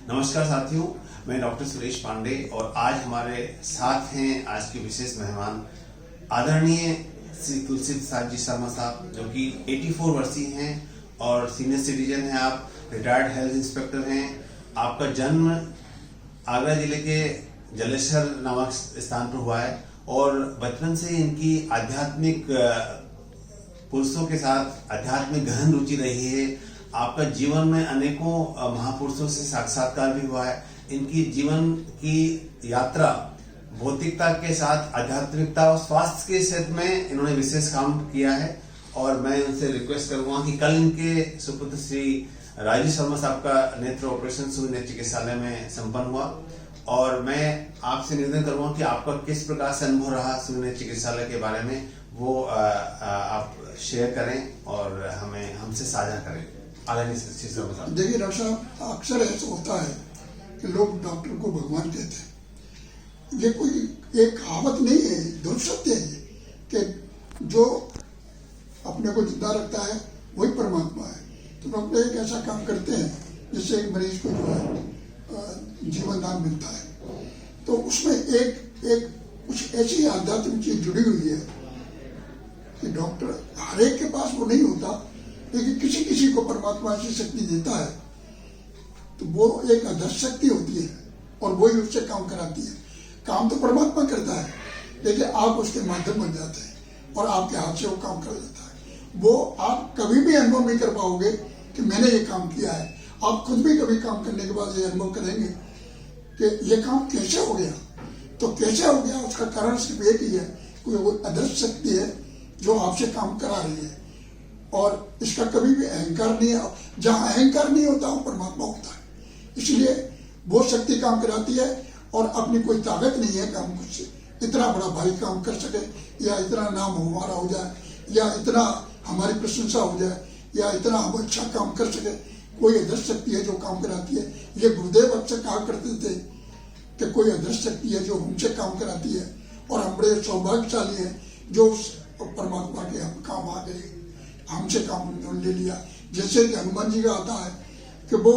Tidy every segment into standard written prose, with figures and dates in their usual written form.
नमस्कार साथियों, मैं डॉक्टर सुरेश पांडे और आज हमारे साथ हैं आज के विशेष मेहमान आदरणीय श्री तुलसी प्रसाद जी शर्मा साहब, जो कि 84 वर्षीय हैं और सीनियर सिटीजन हैं। आप रिटायर्ड हेल्थ इंस्पेक्टर हैं। आपका जन्म आगरा जिले के जलेसर नामक स्थान पर हुआ है और बचपन से इनकी आध्यात्मिक पुरुषों के साथ आध्यात्मिक गहन रुचि रही है। आपका जीवन में अनेकों महापुरुषों से साक्षात्कार भी हुआ है। इनकी जीवन की यात्रा भौतिकता के साथ आध्यात्मिकता और स्वास्थ्य के क्षेत्र में इन्होंने विशेष काम किया है और मैं उनसे रिक्वेस्ट करूंगा कि कल इनके सुपुत्र श्री राजीव शर्मा साहब का नेत्र ऑपरेशन सूर्य नेत्र चिकित्सालय में संपन्न हुआ और मैं आपसे निवेदन करूंगा कि आपका किस प्रकार से अनुभव रहा सूर्य नेत्र चिकित्सालय के बारे में, वो आप शेयर करें और हमसे साझा करें। देखिए डॉक्टर साहब, अक्सर ऐसा होता है कि लोग डॉक्टर को भगवान कहते हैं। ये कोई एक कहावत नहीं है, ध्रुव सत्य है कि जो अपने को जिंदा रखता है वही परमात्मा है। तो डॉक्टर एक ऐसा काम करते हैं जिससे एक मरीज को जो है जीवन दान मिलता है। तो उसमें एक कुछ ऐसी आध्यात्मिक चीज जुड़ी हुई है कि डॉक्टर हर एक के पास वो नहीं होता, लेकिन किसी किसी को परमात्मा ऐसी शक्ति देता है तो वो एक अदृश्य शक्ति होती है और वही उससे काम कराती है। काम तो परमात्मा करता है, लेकिन आप उसके माध्यम बन जाते हैं और आपके हाथ से वो काम कर देता है। वो आप कभी भी अनुभव नहीं कर पाओगे कि मैंने ये काम किया है। आप खुद भी कभी काम करने के बाद ये अनुभव करेंगे कि ये काम कैसे हो गया। तो कैसे हो गया उसका कारण सिर्फ एक ही है, कोई अदृश्य शक्ति है जो आपसे काम करा रही है और इसका कभी भी अहंकार नहीं है। जहां अहंकार नहीं होता वो परमात्मा होता है। इसलिए वो शक्ति काम कराती है और अपनी कोई ताकत नहीं है कि हम कुछ इतना बड़ा भारी काम कर सके या इतना नाम हमारा हो जाए या इतना हमारी प्रशंसा हो जाए या इतना हम अच्छा काम कर सके। कोई अदृश्य शक्ति है जो काम कराती है। ये गुरुदेव अक्सर कहा करते थे कि कोई अदृश्य शक्ति है जो हमसे काम कराती है और हम बड़े सौभाग्यशाली हैं जो उस परमात्मा के हम काम आ गए, हमसे काम ले लिया। जैसे कि हनुमान जी का आता है कि वो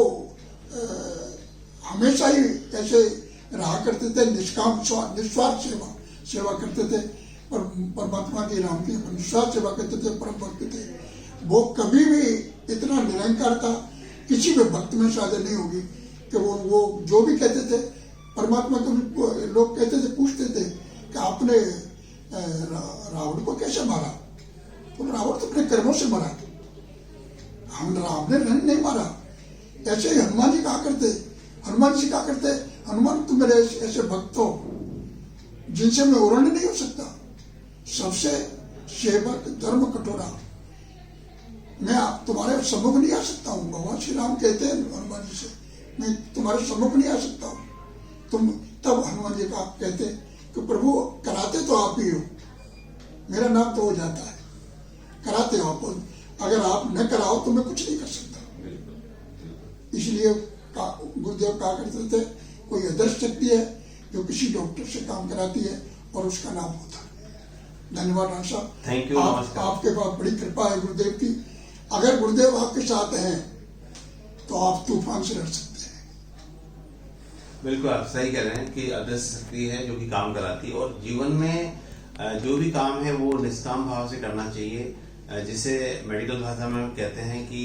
हमेशा ही ऐसे रहा करते थे, निष्काम निस्वार्थ सेवा करते थे और परमात्मा की राम की निस्वार्थ सेवा करते थे, परम भक्त थे। वो कभी भी इतना निरंकार था, किसी भी भक्त में शायद नहीं होगी कि वो जो भी कहते थे परमात्मा को भी लोग कहते थे, पूछते थे कि आपने रावण को कैसे मारा। तो रावण तो अपने कर्मों से मरा, हम राम ने नहीं मारा। ऐसे ही हनुमान जी कहा करते, हनुमान तुम मेरे ऐसे भक्त हो जिनसे मैं उड़ने नहीं हो सकता, सबसे सेवक धर्म कठोरा, मैं तुम्हारे सम्मुख नहीं आ सकता हूँ। भगवान श्री राम कहते हैं हनुमान जी से, मैं तुम्हारे सम्मुख नहीं आ सकता हूँ। तुम तब हनुमान जी का कहते कि प्रभु कराते तो आप ही हो, मेरा नाम तो हो जाता है, कराते हो आप। अगर आप न कराओ तो मैं कुछ नहीं कर सकता। इसलिए गुरुदेव कहा करते थे कोई अदृश्य शक्ति है जो किसी डॉक्टर से काम कराती है और उसका नाम होता है। धन्यवाद डॉक्टर साहब, थैंक यू। आपके पास बड़ी कृपा है गुरुदेव की। अगर गुरुदेव आपके साथ हैं तो आप तूफान से लड़ सकते हैं। बिल्कुल आप सही कह रहे हैं कि अदृश्य शक्ति है जो कि काम कराती है और जीवन में जो भी काम है वो निष्काम भाव से करना चाहिए। जिसे मेडिकल भाषा में कहते हैं कि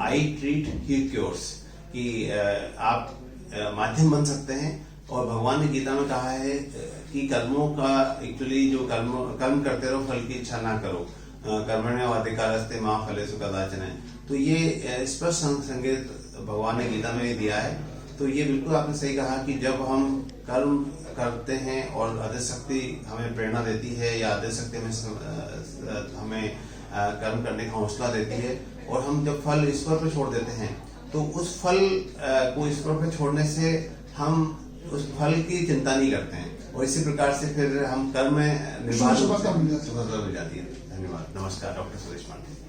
आई ट्रीट ही क्योर्स, कि आप माध्यम बन सकते हैं। और भगवान ने गीता में कहा है कि कर्मों का एक्चुअली जो कर्म करते रहो, फल की इच्छा ना करो, कर्मण्येवाधिकारस्ते मां फलेषु कदाचन। तो ये स्पष्ट संकेत भगवान ने गीता में दिया है। तो ये बिल्कुल आपने सही कहा कि जब हम कर्म करते हैं और अदृश्य शक्ति हमें प्रेरणा देती है या अदृश्य शक्ति हमें कर्म करने का हौसला देती है और हम जब फल ईश्वर पर छोड़ देते हैं तो उस फल को ईश्वर पर छोड़ने से हम उस फल की चिंता नहीं करते हैं और इसी प्रकार से फिर हम कर्म में निर्भर हो जाती है। धन्यवाद। नमस्कार, डॉक्टर सुरेश पांडे।